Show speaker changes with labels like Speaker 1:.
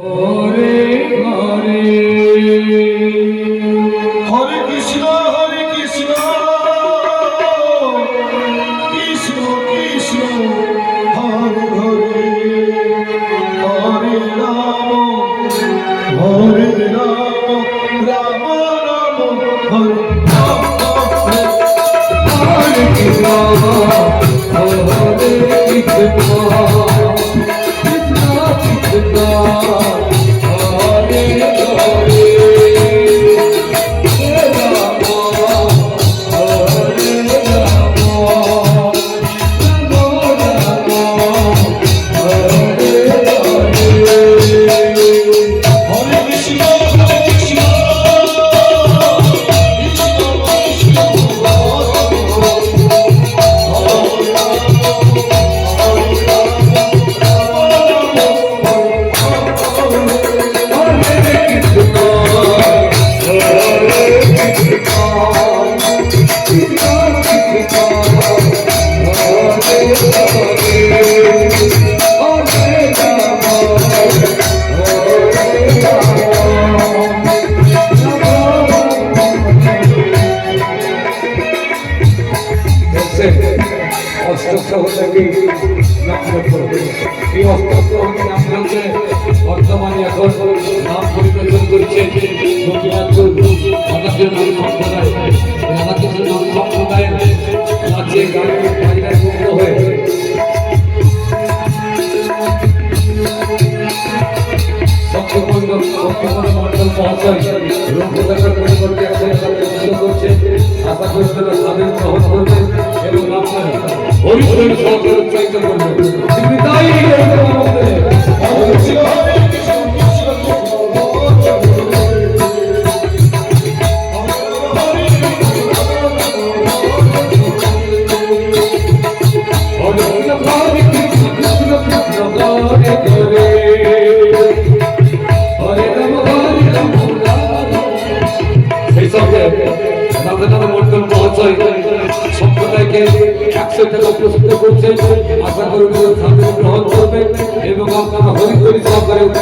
Speaker 1: হরে হরে
Speaker 2: হরে কৃষ্ণ কৃষ্ণ কৃষ্ণ হরে হরে হরে রাম রাম রাম হরে
Speaker 1: হরে কৃষ্ণ হরে কৃষ্ণ কৃষ্ণ কৃষ্ণ হরে হরে রাম হরে রাম রাম হরে হরে
Speaker 2: হরে কৃষ্ণ কৃষ্ণ
Speaker 1: বর্তমানে এখন নাম পরিবর্তন করছে সম্প্রদায় নাচে গানে বাজনায় মুক্ত হয়ে আশা করি তারা স্বাধীন গ্রহণ করবে এবং আপনারা হরিহরি সহকারে উৎসাহিত করবে। তাই সম্প্রদায়কে একসাথে প্রস্তুত করছেন। আশা করি গ্রহণ করবে এবং আপনারা হরিহরি সহকারে